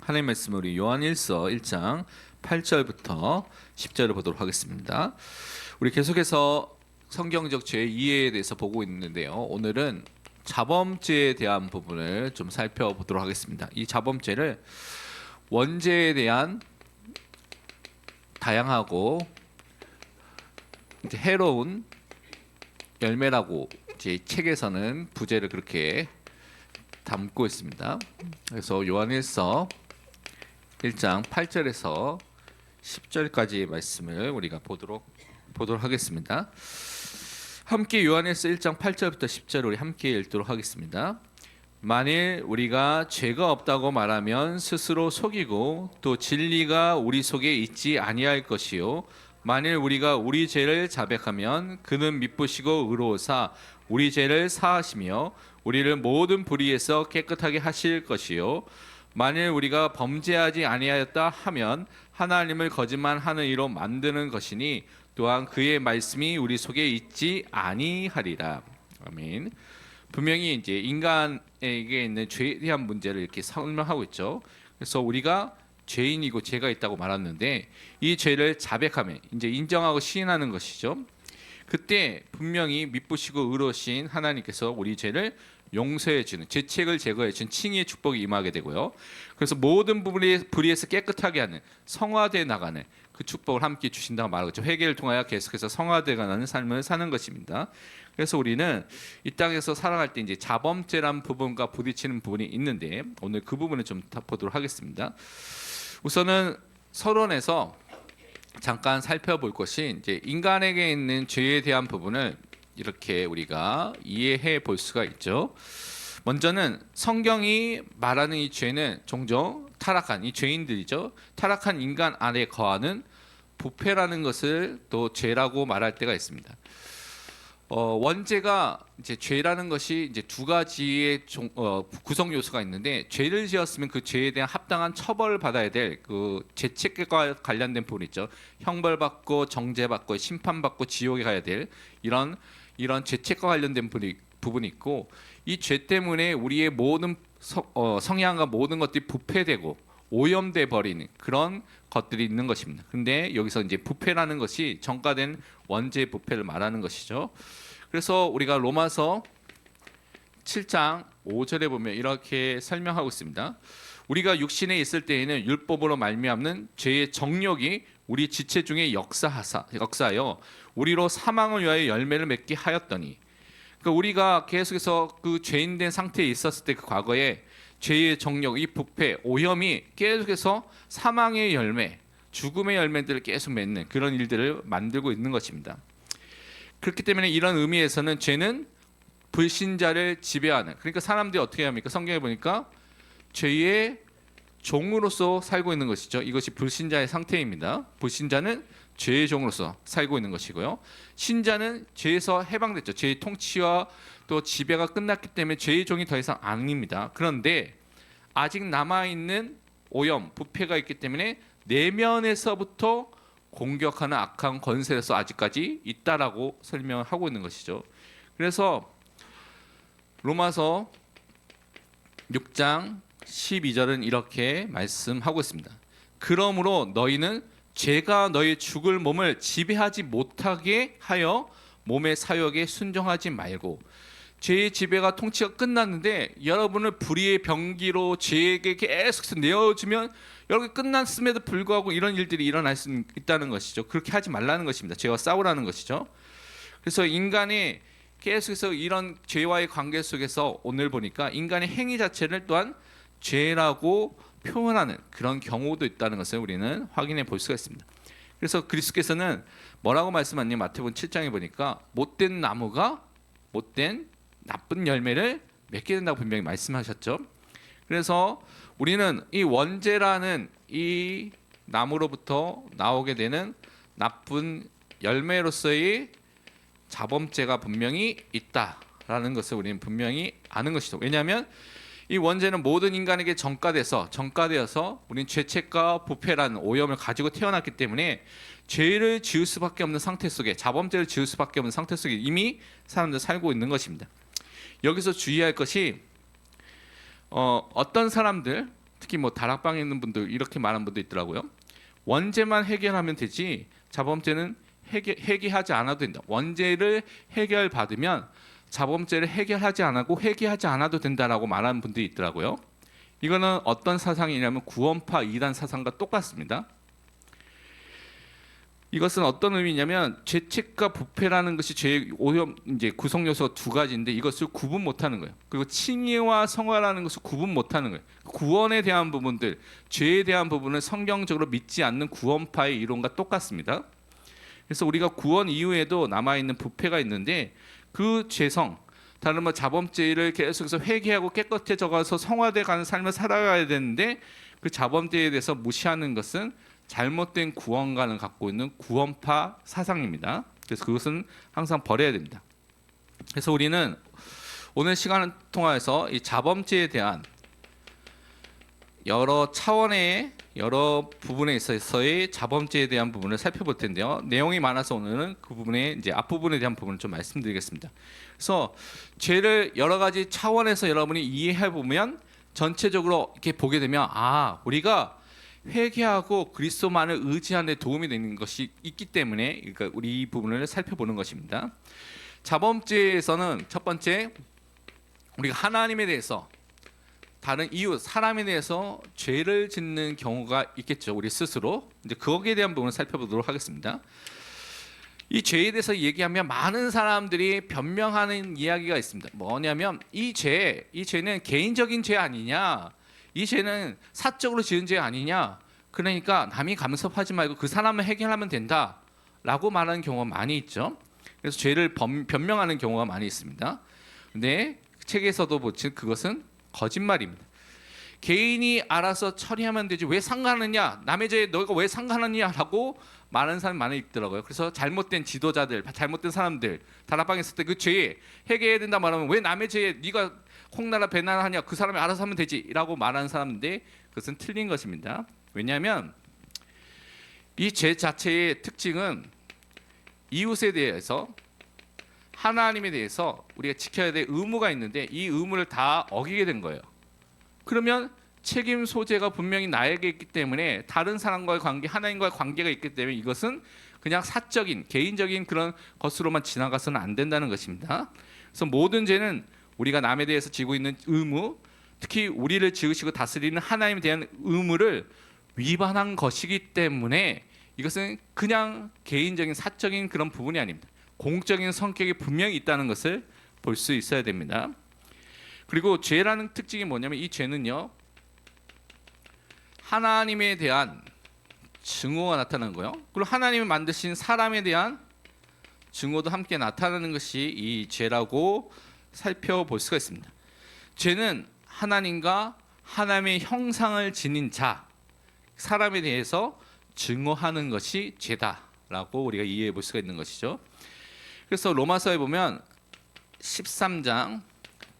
하나님 말씀 우리 요한일서 1장 8절부터 10절을 보도록 하겠습니다. 우리 계속해서 성경적 죄 이해에 대해서 보고 있는데요. 오늘은 자범죄에 대한 부분을 좀 살펴보도록 하겠습니다. 이 자범죄를 원죄에 대한 다양하고 이제 해로운 열매라고 제 책에서는 부제를 그렇게 담고 있습니다. 그래서 요한일서 1장 8절에서 10절까지의 말씀을 우리가 보도록 하겠습니다. 함께 요한일서 1장 8절부터 10절 우리 함께 읽도록 하겠습니다. 만일 우리가 죄가 없다고 말하면 스스로 속이고 또 진리가 우리 속에 있지 아니할 것이요 만일 우리가 우리 죄를 자백하면 그는 미쁘시고 의로우사 우리 죄를 사하시며 우리를 모든 불의에서 깨끗하게 하실 것이요 만일 우리가 범죄하지 아니하였다 하면 하나님을 거짓말하는 이로 만드는 것이니 또한 그의 말씀이 우리 속에 있지 아니하리라. 아멘. 분명히 이제 인간에게 있는 죄에 대한 문제를 이렇게 설명하고 있죠. 그래서 우리가 죄인이고 죄가 있다고 말했는데 이 죄를 자백하면 이제 인정하고 시인하는 것이죠. 그때 분명히 미쁘시고 의로우신 하나님께서 우리 죄를 용서해 주는 죄책을 제거해 준 칭의의 축복이 임하게 되고요. 그래서 모든 불의에서 깨끗하게 하는 성화되어 나가는 그 축복을 함께 주신다고 말하고 있죠. 회개를 통하여 계속해서 성화되어 가는 삶을 사는 것입니다. 그래서 우리는 이 땅에서 살아갈 때 이제 자범죄란 부분과 부딪히는 부분이 있는데 오늘 그 부분을 좀 보도록 하겠습니다. 우선은 서론에서 잠깐 살펴볼 것이 이제 인간에게 있는 죄에 대한 부분을 이렇게 우리가 이해해 볼 수가 있죠. 먼저는 성경이 말하는 이 죄는 종종 타락한 이 죄인들이죠. 타락한 인간 안에 거하는 부패라는 것을 또 죄라고 말할 때가 있습니다. 원죄가 이제 죄라는 것이 이제 두 가지의 구성 요소가 있는데 죄를 지었으면 그 죄에 대한 합당한 처벌을 받아야 될 그 죄책과 관련된 부분 있죠. 형벌받고 정죄받고 심판받고 지옥에 가야 될 이런 죄책과 관련된 부분이 있고 이 죄 때문에 우리의 모든 성향과 모든 것들이 부패되고 오염돼 버리는 그런 것들이 있는 것입니다. 그런데 여기서 이제 부패라는 것이 전가된 원죄의 부패를 말하는 것이죠. 그래서 우리가 로마서 7장 5절에 보면 이렇게 설명하고 있습니다. 우리가 육신에 있을 때에는 율법으로 말미암는 죄의 정욕이 우리 지체 중에 역사하여 우리로 사망을 위하여 열매를 맺게 하였더니 그러니까 우리가 계속해서 그 죄인된 상태에 있었을 때 그 과거에 죄의 정욕, 이 부패, 오염이 계속해서 사망의 열매, 죽음의 열매들을 계속 맺는 그런 일들을 만들고 있는 것입니다. 그렇기 때문에 이런 의미에서는 죄는 불신자를 지배하는 그러니까 사람들이 어떻게 합니까? 성경에 보니까 죄의 종으로서 살고 있는 것이죠. 이것이 불신자의 상태입니다. 불신자는 죄의 종으로서 살고 있는 것이고요. 신자는 죄에서 해방됐죠. 죄의 통치와 또 지배가 끝났기 때문에 죄의 종이 더 이상 아닙니다. 그런데 아직 남아있는 오염, 부패가 있기 때문에 내면에서부터 공격하는 악한 권세에서 아직까지 있다라고 설명하고 있는 것이죠. 그래서 로마서 6장 12절은 이렇게 말씀하고 있습니다. 그러므로 너희는 죄가 너희 죽을 몸을 지배하지 못하게 하여 몸의 사욕에 순종하지 말고 죄의 지배가 통치가 끝났는데 여러분을 불의의 병기로 죄에게 계속 내어주면 여러분 끝났음에도 불구하고 이런 일들이 일어날 수 있다는 것이죠. 그렇게 하지 말라는 것입니다. 죄와 싸우라는 것이죠. 그래서 인간이 계속해서 이런 죄와의 관계 속에서 오늘 보니까 인간의 행위 자체를 또한 죄라고 표현하는 그런 경우도 있다는 것을 우리는 확인해 볼 수가 있습니다. 그래서 그리스도께서는 뭐라고 말씀하셨냐면 마태복음 7장에 보니까 못된 나무가 못된 나쁜 열매를 맺게 된다고 분명히 말씀하셨죠. 그래서 우리는 이 원죄라는 이 나무로부터 나오게 되는 나쁜 열매로서의 자범죄가 분명히 있다라는 것을 우리는 분명히 아는 것이죠. 왜냐하면 이 원죄는 모든 인간에게 전가되어서 우리는 죄책과 부패라는 오염을 가지고 태어났기 때문에 죄를 지을 수밖에 없는 상태 속에 자범죄를 지을 수밖에 없는 상태 속에 이미 사람들 살고 있는 것입니다. 여기서 주의할 것이 어떤 사람들 특히 뭐 다락방에 있는 분들 이렇게 말하는 분도 있더라고요. 원죄만 해결하면 되지 자범죄는 회개하지 않아도 된다. 원죄를 해결받으면 자범죄를 해결하지 않고 회개하지 않아도 된다라고 말하는 분들이 있더라고요. 이거는 어떤 사상이냐면 구원파 이단 사상과 똑같습니다. 이것은 어떤 의미냐면 죄책과 부패라는 것이 죄의 오염 이제 구성 요소가 두 가지인데 이것을 구분 못하는 거예요. 그리고 칭의와 성화라는 것을 구분 못하는 거예요. 구원에 대한 부분들, 죄에 대한 부분은 성경적으로 믿지 않는 구원파의 이론과 똑같습니다. 그래서 우리가 구원 이후에도 남아 있는 부패가 있는데 그 죄성, 다른 말 자범죄를 계속해서 회개하고 깨끗해져가서 성화돼 가는 삶을 살아가야 되는데 그 자범죄에 대해서 무시하는 것은 잘못된 구원관을 갖고 있는 구원파 사상입니다. 그래서 그것은 항상 버려야 됩니다. 그래서 우리는 오늘 시간을 통해서 이 자범죄에 대한 여러 차원의 여러 부분에 있어서의 자범죄에 대한 부분을 살펴볼 텐데요. 내용이 많아서 오늘은 그 부분에 이제 앞부분에 대한 부분을 좀 말씀드리겠습니다. 그래서 죄를 여러 가지 차원에서 여러분이 이해해 보면 전체적으로 이렇게 보게 되면 우리가 회개하고 그리스도만을 의지하는 데 도움이 되는 것이 있기 때문에 그러니까 우리 이 부분을 살펴보는 것입니다. 자범죄에서는 첫 번째 우리가 하나님에 대해서 다른 이웃 사람에 대해서 죄를 짓는 경우가 있겠죠. 우리 스스로 이제 거기에 대한 부분을 살펴보도록 하겠습니다. 이 죄에 대해서 얘기하면 많은 사람들이 변명하는 이야기가 있습니다. 뭐냐면 이 죄는 개인적인 죄 아니냐, 이 죄는 사적으로 지은 죄 아니냐, 그러니까 남이 간섭하지 말고 그 사람을 해결하면 된다라고 말하는 경우가 많이 있죠. 그래서 죄를 변명하는 경우가 많이 있습니다. 근데 책에서도 보면 그것은 거짓말입니다. 개인이 알아서 처리하면 되지 왜 상관하느냐, 남의 죄에 너희가 왜 상관하느냐라고 말하는 사람이 많이 있더라고요. 그래서 잘못된 지도자들, 잘못된 사람들 다락방에 있을 때 그 죄에 해결해야 된다 말하면 왜 남의 죄에 네가 콩나라 배나라 하냐, 그 사람이 알아서 하면 되지라고 말하는 사람인데 그것은 틀린 것입니다. 왜냐하면 이 죄 자체의 특징은 이웃에 대해서 하나님에 대해서 우리가 지켜야 될 의무가 있는데 이 의무를 다 어기게 된 거예요. 그러면 책임 소재가 분명히 나에게 있기 때문에 다른 사람과의 관계, 하나님과의 관계가 있기 때문에 이것은 그냥 사적인, 개인적인 그런 것으로만 지나가서는 안 된다는 것입니다. 그래서 모든 죄는 우리가 남에 대해서 지고 있는 의무, 특히 우리를 지으시고 다스리는 하나님에 대한 의무를 위반한 것이기 때문에 이것은 그냥 개인적인 사적인 그런 부분이 아닙니다. 공적인 성격이 분명히 있다는 것을 볼 수 있어야 됩니다. 그리고 죄라는 특징이 뭐냐면 이 죄는요, 하나님에 대한 증오가 나타나는 거예요. 그리고 하나님이 만드신 사람에 대한 증오도 함께 나타나는 것이 이 죄라고 살펴볼 수가 있습니다. 죄는 하나님과 하나님의 형상을 지닌 자, 사람에 대해서 증오하는 것이 죄다라고 우리가 이해해 볼 수가 있는 것이죠. 그래서 로마서에 보면 13장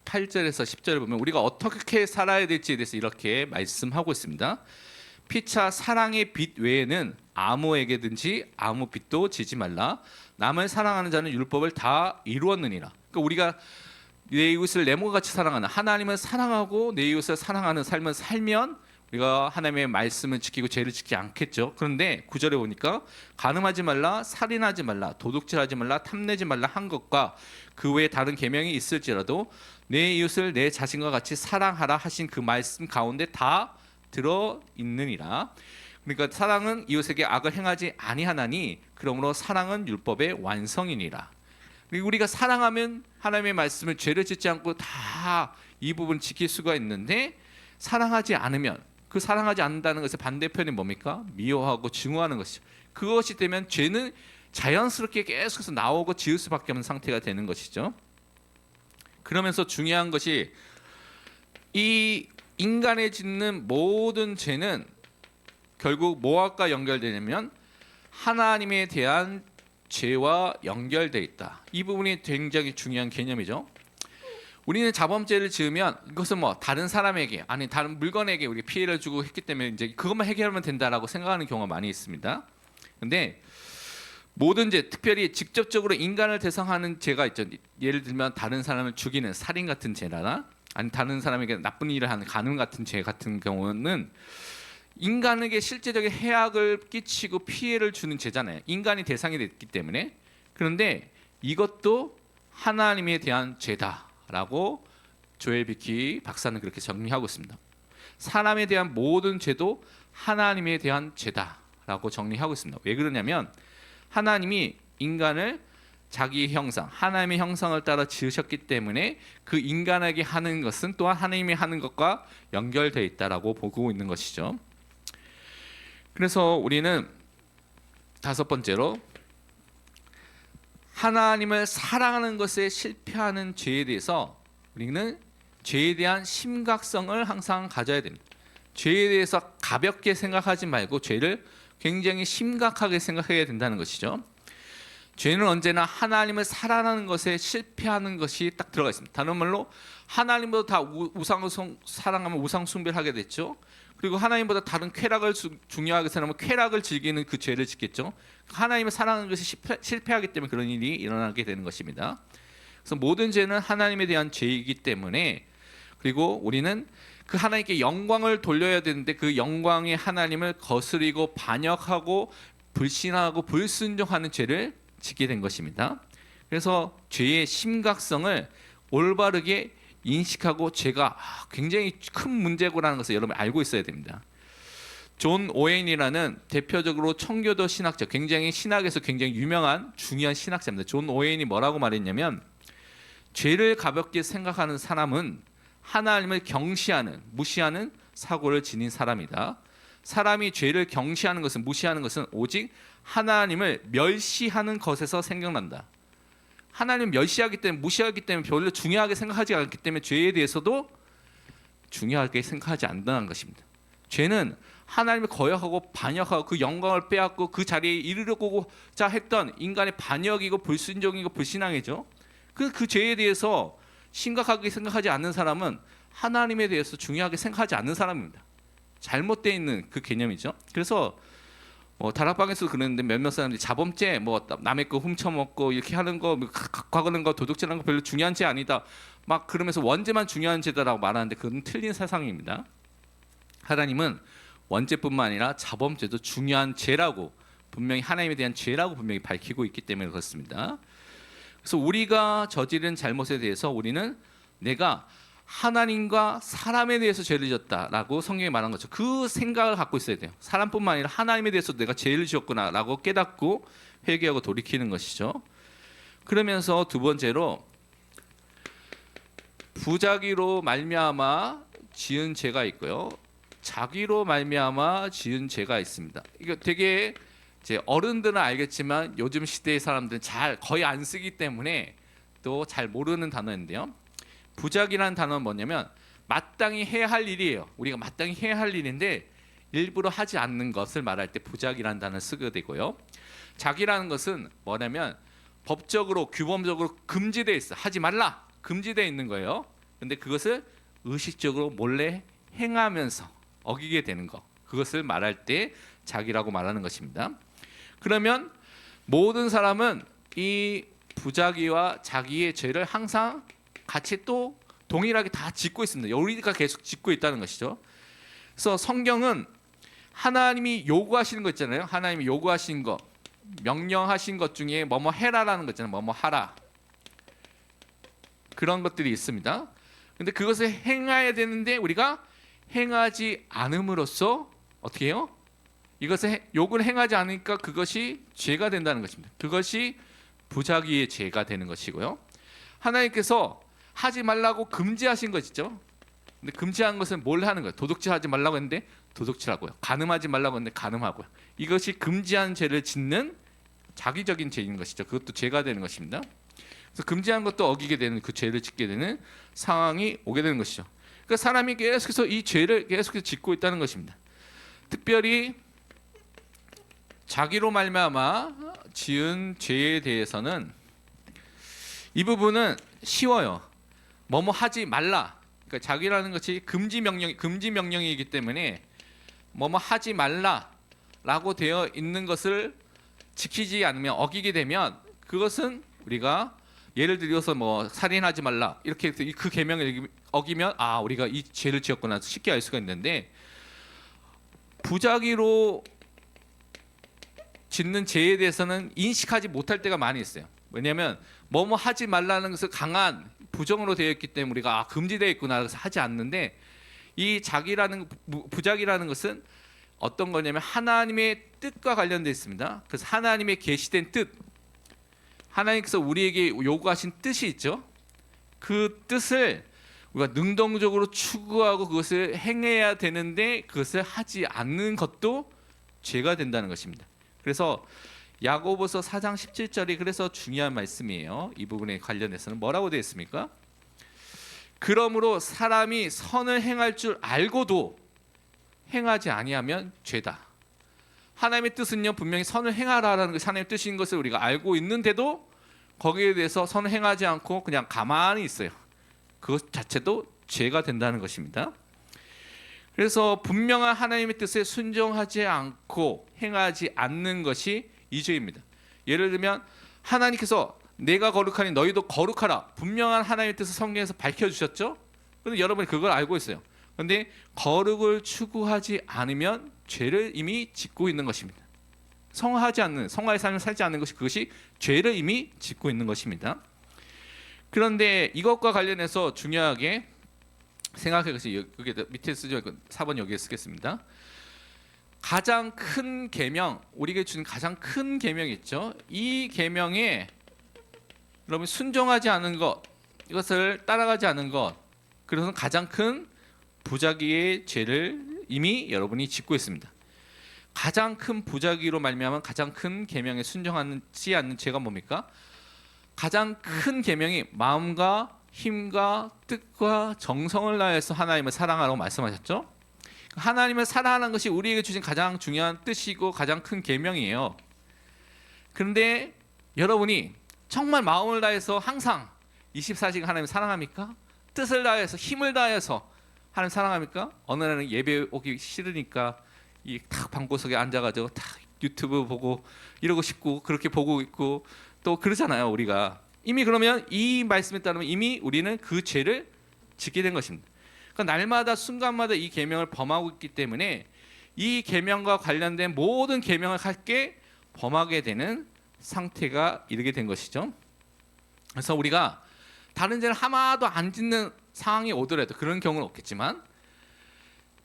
8절에서 10절을 보면 우리가 어떻게 살아야 될지에 대해서 이렇게 말씀하고 있습니다. 피차 사랑의 빚 외에는 아무에게든지 아무 빚도 지지 말라. 남을 사랑하는 자는 율법을 다 이루었느니라. 그러니까 우리가 내 이웃을 내 몸과 같이 사랑하는, 하나님을 사랑하고 내 이웃을 사랑하는 삶을 살면 우리가 하나님의 말씀을 지키고 죄를 지키지 않겠죠. 그런데 9절에 보니까 간음하지 말라, 살인하지 말라, 도둑질하지 말라, 탐내지 말라 한 것과 그 외에 다른 계명이 있을지라도 내 이웃을 내 자신과 같이 사랑하라 하신 그 말씀 가운데 다 들어 있느니라. 그러니까 사랑은 이웃에게 악을 행하지 아니하나니 그러므로 사랑은 율법의 완성이니라. 우리가 사랑하면 하나님의 말씀을 죄를 짓지 않고 다 이 부분 지킬 수가 있는데 사랑하지 않으면 그 사랑하지 않는다는 것의 반대편이 뭡니까? 미워하고 증오하는 것이죠. 그것이 되면 죄는 자연스럽게 계속해서 나오고 지을 수밖에 없는 상태가 되는 것이죠. 그러면서 중요한 것이 이 인간의 짓는 모든 죄는 결국 뭐와 연결되냐면 하나님에 대한 죄와 연결되어 있다. 이 부분이 굉장히 중요한 개념이죠. 우리는 자범죄를 지으면 이것은 뭐 다른 사람에게 아니 다른 물건에게 우리 피해를 주고 했기 때문에 이제 그것만 해결하면 된다라고 생각하는 경우가 많이 있습니다. 근데 모든 죄, 특별히 직접적으로 인간을 대상하는 죄가 있죠. 예를 들면 다른 사람을 죽이는 살인 같은 죄나 아니 다른 사람에게 나쁜 일을 하는 간음 같은 죄 같은 경우는 인간에게 실제적인 해악을 끼치고 피해를 주는 죄잖아요. 인간이 대상이 됐기 때문에. 그런데 이것도 하나님에 대한 죄다라고 조엘 비키 박사는 그렇게 정리하고 있습니다. 사람에 대한 모든 죄도 하나님에 대한 죄다라고 정리하고 있습니다. 왜 그러냐면 하나님이 인간을 자기 형상, 하나님의 형상을 따라 지으셨기 때문에 그 인간에게 하는 것은 또한 하나님이 하는 것과 연결되어 있다라고 보고 있는 것이죠. 그래서 우리는 다섯 번째로 하나님을 사랑하는 것에 실패하는 죄에 대해서 우리는 죄에 대한 심각성을 항상 가져야 됩니다. 죄에 대해서 가볍게 생각하지 말고 죄를 굉장히 심각하게 생각해야 된다는 것이죠. 죄는 언제나 하나님을 사랑하는 것에 실패하는 것이 딱 들어가 있습니다. 다른 말로 하나님보다 다 우상을 사랑하면 우상 숭배를 하게 됐죠. 그리고 하나님보다 다른 쾌락을 중요하게 생각하면 쾌락을 즐기는 그 죄를 짓겠죠. 하나님을 사랑하는 것이 실패하기 때문에 그런 일이 일어나게 되는 것입니다. 그래서 모든 죄는 하나님에 대한 죄이기 때문에, 그리고 우리는 그 하나님께 영광을 돌려야 되는데 그 영광의 하나님을 거스리고 반역하고 불신하고 불순종하는 죄를 짓게 된 것입니다. 그래서 죄의 심각성을 올바르게 인식하고 죄가 굉장히 큰 문제고라는 것을 여러분 알고 있어야 됩니다. 존 오웬이라는 대표적으로 청교도 신학자, 굉장히 신학에서 굉장히 유명한 중요한 신학자입니다. 존 오웬이 뭐라고 말했냐면, 죄를 가볍게 생각하는 사람은 하나님을 경시하는, 무시하는 사고를 지닌 사람이다. 사람이 죄를 경시하는 것은, 무시하는 것은 오직 하나님을 멸시하는 것에서 생겨난다. 하나님을 멸시하기 때문에, 무시하기 때문에 별로 중요하게 생각하지 않기 때문에 죄에 대해서도 중요하게 생각하지 않는다는 것입니다. 죄는 하나님을 거역하고 반역하고 그 영광을 빼앗고 그 자리에 이르려고자 했던 인간의 반역이고 불순종이고 불신앙이죠. 그 죄에 대해서 심각하게 생각하지 않는 사람은 하나님에 대해서 중요하게 생각하지 않는 사람입니다. 잘못되어 있는 그 개념이죠. 그래서 다락방에서도 그랬는데 몇몇 사람들이 자범죄, 남의 거 훔쳐먹고 이렇게 하는 거, 과거는 거, 도둑질하는 거 별로 중요한 죄 아니다, 막 그러면서 원죄만 중요한 죄다라고 말하는데 그건 틀린 사상입니다. 하나님은 원죄뿐만 아니라 자범죄도 중요한 죄라고, 분명히 하나님에 대한 죄라고 분명히 밝히고 있기 때문에 그렇습니다. 그래서 우리가 저지른 잘못에 대해서 우리는 내가 하나님과 사람에 대해서 죄를 지었다라고 성경이 말한 거죠. 그 생각을 갖고 있어야 돼요. 사람뿐만 아니라 하나님에 대해서 내가 죄를 지었구나라고 깨닫고 회개하고 돌이키는 것이죠. 그러면서 두 번째로 부자기로 말미암아 지은 죄가 있고요, 자기로 말미암아 지은 죄가 있습니다. 이거 되게 이제 어른들은 알겠지만 요즘 시대의 사람들은 거의 안 쓰기 때문에 또 잘 모르는 단어인데요. 부작이라는 단어는 뭐냐면 마땅히 해야 할 일이에요. 우리가 마땅히 해야 할 일인데 일부러 하지 않는 것을 말할 때 부작이라는 단어를 쓰게 되고요. 자기라는 것은 뭐냐면 법적으로 규범적으로 금지되어 있어, 하지 말라, 금지되어 있는 거예요. 근데 그것을 의식적으로 몰래 행하면서 어기게 되는 것, 그것을 말할 때 자기라고 말하는 것입니다. 그러면 모든 사람은 이 부자기와 자기의 죄를 항상 같이 또 동일하게 다 짓고 있습니다. 우리가 계속 짓고 있다는 것이죠. 그래서 성경은 하나님이 요구하시는 거 있잖아요. 하나님이 요구하신 거, 명령하신 것 중에 뭐뭐 해라라는 거 있잖아요. 뭐뭐 하라, 그런 것들이 있습니다. 근데 그것을 행해야 되는데 우리가 행하지 않음으로써 어떻게 해요? 이것을 욕을 행하지 않으니까 그것이 죄가 된다는 것입니다. 그것이 부자기의 죄가 되는 것이고요. 하나님께서 하지 말라고 금지하신 것이죠. 근데 금지한 것은 뭘 하는 거예요? 도둑질하지 말라고 했는데 도둑질하고요. 간음하지 말라고 했는데 간음하고요. 이것이 금지한 죄를 짓는 자기적인 죄인 것이죠. 그것도 죄가 되는 것입니다. 그래서 금지한 것도 어기게 되는, 그 죄를 짓게 되는 상황이 오게 되는 것이죠. 그러니까 사람이 계속해서 이 죄를 계속해서 짓고 있다는 것입니다. 특별히 자기로 말미암아 지은 죄에 대해서는 이 부분은 쉬워요. 뭐뭐 하지 말라. 그러니까 자기라는 것이 금지 명령이기 때문에 뭐뭐 하지 말라라고 되어 있는 것을 지키지 않으면, 어기게 되면 그것은 우리가 예를 들어서 뭐 살인하지 말라 이렇게 해서 그 계명을 어기면 아 우리가 이 죄를 지었구나 쉽게 알 수가 있는데 부작위로 짓는 죄에 대해서는 인식하지 못할 때가 많이 있어요. 왜냐하면 뭐뭐 하지 말라는 것을 강한 부정으로 되어 있기 때문에 우리가 아, 금지되어 있구나 그래서 하지 않는데 이 자기라는 부작이라는 것은 어떤 거냐면 하나님의 뜻과 관련되어 있습니다. 그래서 하나님의 계시된 뜻, 하나님께서 우리에게 요구하신 뜻이 있죠. 그 뜻을 우리가 능동적으로 추구하고 그것을 행해야 되는데 그것을 하지 않는 것도 죄가 된다는 것입니다. 그래서 야고보서 4장 17절이 그래서 중요한 말씀이에요. 이 부분에 관련해서는 뭐라고 되어 있습니까? 그러므로 사람이 선을 행할 줄 알고도 행하지 아니하면 죄다. 하나님의 뜻은요 분명히 선을 행하라라는 것이 하나님의 뜻인 것을 우리가 알고 있는데도 거기에 대해서 선을 행하지 않고 그냥 가만히 있어요. 그것 자체도 죄가 된다는 것입니다. 그래서 분명한 하나님의 뜻에 순종하지 않고 행하지 않는 것이 이 죄입니다. 예를 들면 하나님께서 내가 거룩하니 너희도 거룩하라 분명한 하나님의 뜻을 성경에서 밝혀주셨죠. 그런데 여러분이 그걸 알고 있어요. 그런데 거룩을 추구하지 않으면 죄를 이미 짓고 있는 것입니다. 성화하지 않는 성화의 삶을 살지 않는 것이 그것이 죄를 이미 짓고 있는 것입니다. 그런데 이것과 관련해서 중요하게 생각해 보세요. 여기 밑에 쓰죠. 4번 여기에 쓰겠습니다. 가장 큰 계명, 우리에게 주는 가장 큰 계명이 있죠. 이 계명에 여러분 순종하지 않은 것, 이것을 따라가지 않은 것, 그래서 가장 큰 부작위의 죄를 이미 여러분이 짓고 있습니다. 가장 큰 부작위로 말미암아 가장 큰 계명에 순종하지 않는 죄가 뭡니까? 가장 큰 계명이 마음과 힘과 뜻과 정성을 다해서 하나님을 사랑하라고 말씀하셨죠. 하나님을 사랑하는 것이 우리에게 주신 가장 중요한 뜻이고 가장 큰 계명이에요. 그런데 여러분이 정말 마음을 다해서 항상 24시간 하나님을 사랑합니까? 뜻을 다해서 힘을 다해서 하나님 사랑합니까? 어느 날은 예배 오기 싫으니까 이 탁 방구석에 앉아가지고 탁 유튜브 보고 이러고 싶고 그렇게 보고 있고 또 그러잖아요. 우리가 이미 그러면 이 말씀에 따르면 이미 우리는 그 죄를 짓게 된 것입니다. 그러니까 날마다 순간마다 이 계명을 범하고 있기 때문에 이 계명과 관련된 모든 계명을 함께 범하게 되는 상태가 이르게 된 것이죠. 그래서 우리가 다른 죄를 하나도 안 짓는 상황이 오더라도 그런 경우는 없겠지만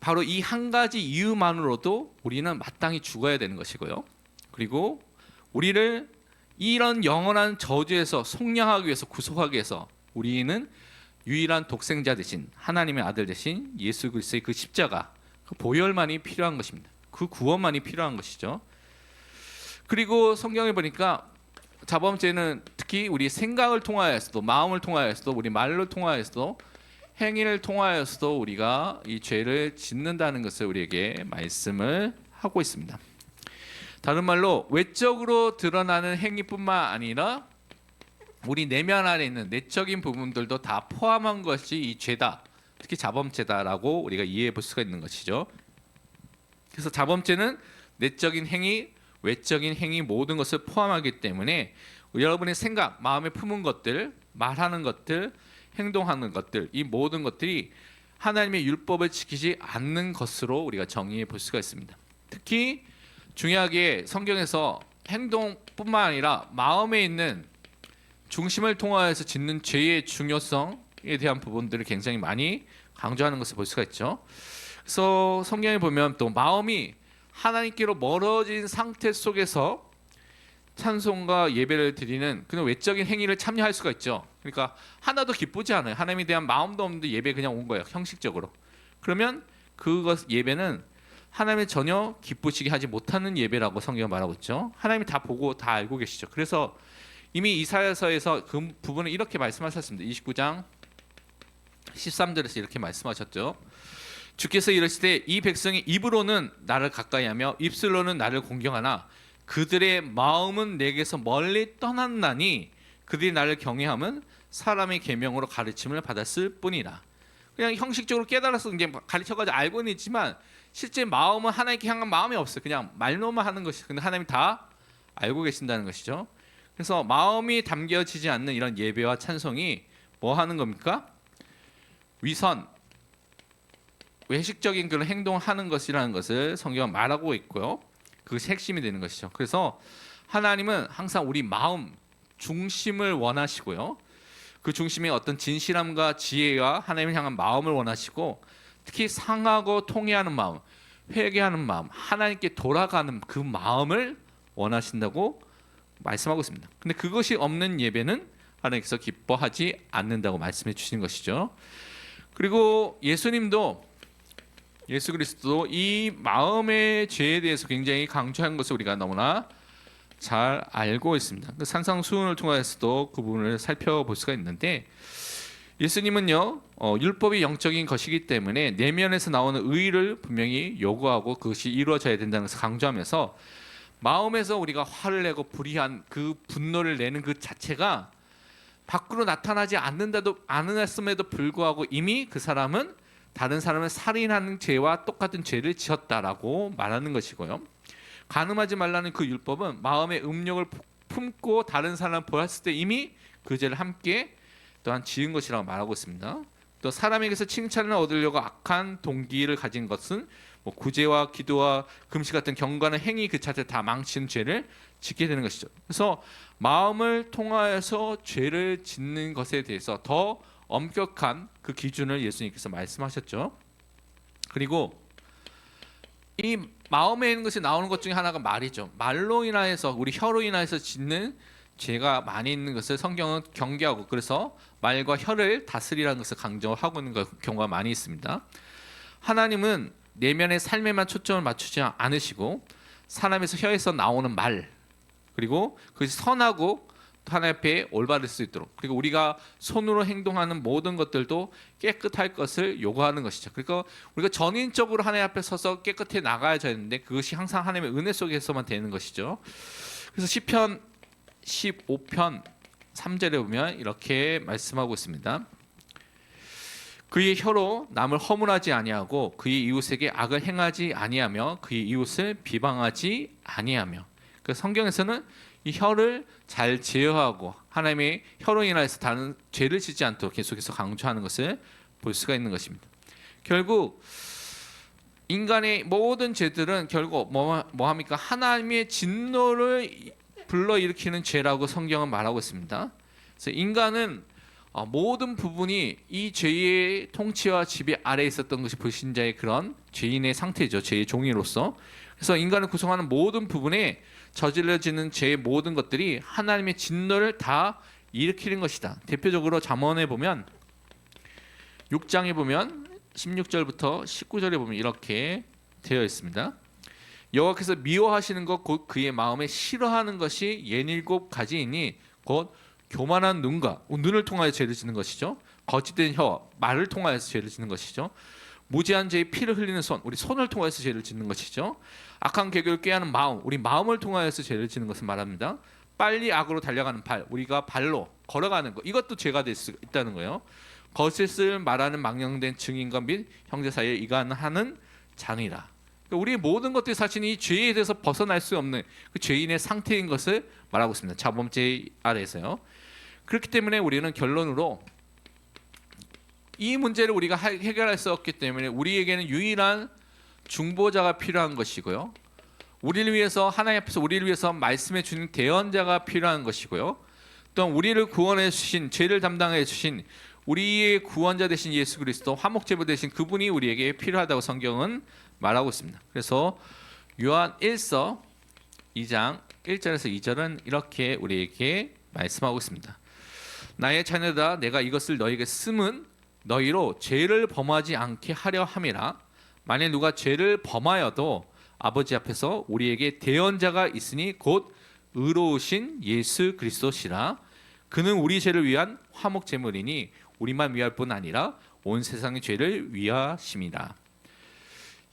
바로 이 한 가지 이유만으로도 우리는 마땅히 죽어야 되는 것이고요. 그리고 우리를 이런 영원한 저주에서 속량하기 위해서 구속하기 위해서 우리는 유일한 독생자 되신 하나님의 아들 되신 예수 그리스도의 그 십자가 그 보혈만이 필요한 것입니다. 그 구원만이 필요한 것이죠. 그리고 성경에 보니까 자범죄는 특히 우리 생각을 통하여서도 마음을 통하여서도 우리 말을 통하여서도 행위를 통하여서도 우리가 이 죄를 짓는다는 것을 우리에게 말씀을 하고 있습니다. 다른 말로 외적으로 드러나는 행위뿐만 아니라 우리 내면 안에 있는 내적인 부분들도 다 포함한 것이 이 죄다. 특히 자범죄다라고 우리가 이해해 볼 수가 있는 것이죠. 그래서 자범죄는 내적인 행위, 외적인 행위 모든 것을 포함하기 때문에 여러분의 생각, 마음에 품은 것들, 말하는 것들, 행동하는 것들 이 모든 것들이 하나님의 율법을 지키지 않는 것으로 우리가 정의해 볼 수가 있습니다. 특히 중요하게 성경에서 행동뿐만 아니라 마음에 있는 중심을 통하여서 짓는 죄의 중요성에 대한 부분들을 굉장히 많이 강조하는 것을 볼 수가 있죠. 그래서 성경에 보면 또 마음이 하나님께로 멀어진 상태 속에서 찬송과 예배를 드리는 그런 외적인 행위를 참여할 수가 있죠. 그러니까 하나도 기쁘지 않아요. 하나님에 대한 마음도 없는데 예배 그냥 온 거예요. 형식적으로. 그러면 그것 예배는 하나님이 전혀 기쁘시게 하지 못하는 예배라고 성경은 말하고 있죠. 하나님이 다 보고 다 알고 계시죠. 그래서 이미 이사야서에서 그 부분을 이렇게 말씀하셨습니다. 29장 13절에서 이렇게 말씀하셨죠. 주께서 이르시되 이 백성이 입으로는 나를 가까이하며 입술로는 나를 공경하나 그들의 마음은 내게서 멀리 떠났나니 그들이 나를 경외함은 사람의 계명으로 가르침을 받았을 뿐이라. 그냥 형식적으로 깨달아서 이제 가르쳐가지고 알고는 있지만 실제 마음은 하나님께 향한 마음이 없어요. 그냥 말로만 하는 것이. 근데 하나님이 다 알고 계신다는 것이죠. 그래서 마음이 담겨지지 않는 이런 예배와 찬송이 뭐 하는 겁니까? 위선, 외식적인 그런 행동을 하는 것이라는 것을 성경은 말하고 있고요. 그것이 핵심이 되는 것이죠. 그래서 하나님은 항상 우리 마음 중심을 원하시고요. 그 중심에 어떤 진실함과 지혜와 하나님을 향한 마음을 원하시고, 특히 상하고 통회하는 마음, 회개하는 마음, 하나님께 돌아가는 그 마음을 원하신다고 말씀하고 있습니다. 근데 그것이 없는 예배는 하나님께서 기뻐하지 않는다고 말씀해 주신 것이죠. 그리고 예수 그리스도도 이 마음의 죄에 대해서 굉장히 강조한 것을 우리가 너무나 잘 알고 있습니다. 그 산상수훈을 통해서도 그 부분을 살펴볼 수가 있는데, 예수님은요 율법이 영적인 것이기 때문에 내면에서 나오는 의를 분명히 요구하고 그것이 이루어져야 된다는 것을 강조하면서, 마음에서 우리가 화를 내고 불의한 그 분노를 내는 그 자체가 밖으로 나타나지 않았음에도 불구하고 이미 그 사람은 다른 사람을 살인하는 죄와 똑같은 죄를 지었다라고 말하는 것이고요. 간음하지 말라는 그 율법은 마음의 음욕을 품고 다른 사람을 보았을 때 이미 그 죄를 함께 또한 지은 것이라고 말하고 있습니다. 또 사람에게서 칭찬을 얻으려고 악한 동기를 가진 것은 뭐 구제와 기도와 금식 같은 경건한 행위 그 자체를 다 망치는 죄를 짓게 되는 것이죠. 그래서 마음을 통하여서 죄를 짓는 것에 대해서 더 엄격한 그 기준을 예수님께서 말씀하셨죠. 그리고 이 마음에 있는 것이 나오는 것 중에 하나가 말이죠. 말로 인하여서, 우리 혀로 인하여서 짓는 죄가 많이 있는 것을 성경은 경계하고, 그래서 말과 혀를 다스리라는 것을 강조하고 있는 경우가 많이 있습니다. 하나님은 내면의 삶에만 초점을 맞추지 않으시고 사람에서 혀에서 나오는 말, 그리고 그것이 선하고 하나님 앞에 올바를 수 있도록, 그리고 우리가 손으로 행동하는 모든 것들도 깨끗할 것을 요구하는 것이죠. 그러니까 우리가 전인적으로 하나님 앞에 서서 깨끗해 나가야 되는데 그것이 항상 하나님의 은혜 속에서만 되는 것이죠. 그래서 시편 15편 3절에 보면 이렇게 말씀하고 있습니다. 그의 혀로 남을 허물하지 아니하고 그의 이웃에게 악을 행하지 아니하며 그의 이웃을 비방하지 아니하며. 그 성경에서는 이 혀를 잘 제어하고 하나님의 혀로 인하여서 다른 죄를 짓지 않도록 계속해서 강조하는 것을 볼 수가 있는 것입니다. 결국 인간의 모든 죄들은 결국 뭐 합니까? 하나님의 진노를 불러일으키는 죄라고 성경은 말하고 있습니다. 그래서 인간은 모든 부분이 이 죄의 통치와 지배 아래에 있었던 것이 불신자의 그런 죄인의 상태죠. 죄의 종이로서. 그래서 인간을 구성하는 모든 부분에 저질러지는 죄의 모든 것들이 하나님의 진노를 다 일으키는 것이다. 대표적으로 잠언에 보면 6장에 보면 16절부터 19절에 보면 이렇게 되어 있습니다. 여호와께서 미워하시는 것 곧 그의 마음에 싫어하는 것이 67가지이니 곧 교만한 눈과, 눈을 통하여 죄를 짓는 것이죠. 거짓된 혀, 말을 통하여서 죄를 짓는 것이죠. 무지한 죄의 피를 흘리는 손, 우리 손을 통하여서 죄를 짓는 것이죠. 악한 계교를 꾀하는 마음, 우리 마음을 통하여서 죄를 짓는 것을 말합니다. 빨리 악으로 달려가는 발, 우리가 발로 걸어가는 것, 이것도 죄가 될 수 있다는 거예요. 거짓을 말하는 망령된 증인과 및 형제 사이에 이간하는 잔이라. 우리의 모든 것들이 사실 이 죄에 대해서 벗어날 수 없는 그 죄인의 상태인 것을 말하고 있습니다. 자범죄 아래에서요. 그렇기 때문에 우리는 결론으로 이 문제를 우리가 해결할 수 없기 때문에 우리에게는 유일한 중보자가 필요한 것이고요. 우리를 위해서, 하나님 앞에서 우리를 위해서 말씀해 주는 대언자가 필요한 것이고요. 또 우리를 구원해 주신, 죄를 담당해 주신 우리의 구원자 되신 예수 그리스도, 화목제물 되신 그분이 우리에게 필요하다고 성경은 말하고 있습니다. 그래서 요한 1서 2장 1절에서 2절은 이렇게 우리에게 말씀하고 있습니다. 나의 자녀들아, 내가 이것을 너에게 쓰면 너희로 죄를 범하지 않게 하려 함이라. 만일 누가 죄를 범하여도 아버지 앞에서 우리에게 대언자가 있으니 곧 의로우신 예수 그리스도시라. 그는 우리 죄를 위한 화목 제물이니 우리만 위할 뿐 아니라 온 세상의 죄를 위하심이라.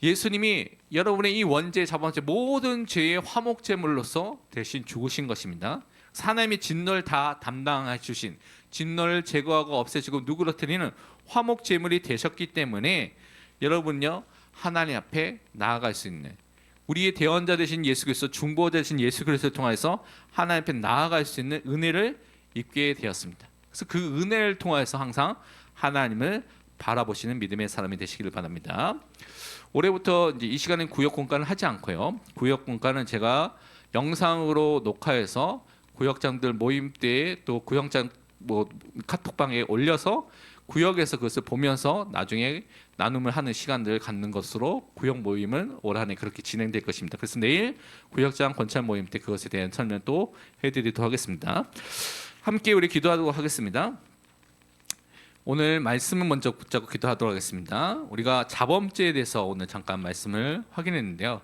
예수님이 여러분의 이 원죄, 자범죄 모든 죄의 화목 제물로서 대신 죽으신 것입니다. 하나님의 진노를 다 담당해 주신, 진노를 제거하고 없애주고 누그러뜨리는 화목 제물이 되셨기 때문에 여러분요 하나님 앞에 나아갈 수 있는, 우리의 대언자 되신 예수 그리스도, 중보자 되신 예수 그리스도를 통해서 하나님 앞에 나아갈 수 있는 은혜를 입게 되었습니다. 그래서 그 은혜를 통해서 항상 하나님을 바라보시는 믿음의 사람이 되시기를 바랍니다. 올해부터 이제 이 시간엔 구역 공간을 하지 않고요. 구역 공간은 제가 영상으로 녹화해서 구역장들 모임 때 또 구역장 카톡방에 올려서 구역에서 그것을 보면서 나중에 나눔을 하는 시간들을 갖는 것으로 구역 모임은 올 한해 그렇게 진행될 것입니다. 그래서 내일 구역장 권찰 모임 때 그것에 대한 설명 또 해드리도록 하겠습니다. 함께 우리 기도하도록 하겠습니다. 오늘 말씀은 먼저 붙잡고 기도하도록 하겠습니다. 우리가 자범죄에 대해서 오늘 잠깐 말씀을 확인했는데요.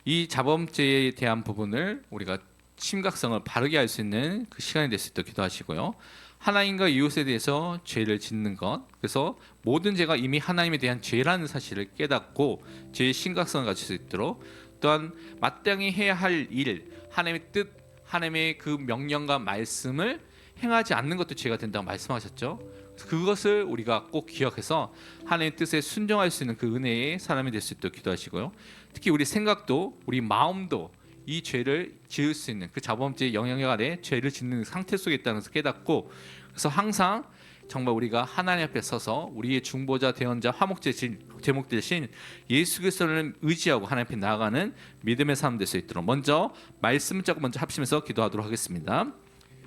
이 자범죄에 대한 부분을 우리가 심각성을 바르게 알 수 있는 그 시간이 될 수 있도록 기도하시고요. 하나님과 이웃에 대해서 죄를 짓는 것, 그래서 모든 죄가 이미 하나님에 대한 죄라는 사실을 깨닫고 죄의 심각성을 가질 수 있도록, 또한 마땅히 해야 할 일, 하나님의 뜻, 하나님의 그 명령과 말씀을 행하지 않는 것도 죄가 된다고 말씀하셨죠. 그것을 우리가 꼭 기억해서 하나님의 뜻에 순종할 수 있는 그 은혜의 사람이 될 수 있도록 기도하시고요. 특히 우리 생각도, 우리 마음도 이 죄를 지을 수 있는 그 자범죄의 영향력 아래 죄를 짓는 상태 속에 있다는 것을 깨닫고, 그래서 항상 정말 우리가 하나님 앞에 서서 우리의 중보자, 대언자, 화목제 제목 대신 예수 그리스도를 의지하고 하나님 앞에 나아가는 믿음의 삶 될 수 있도록 먼저 말씀 잡고 먼저 합심해서 기도하도록 하겠습니다.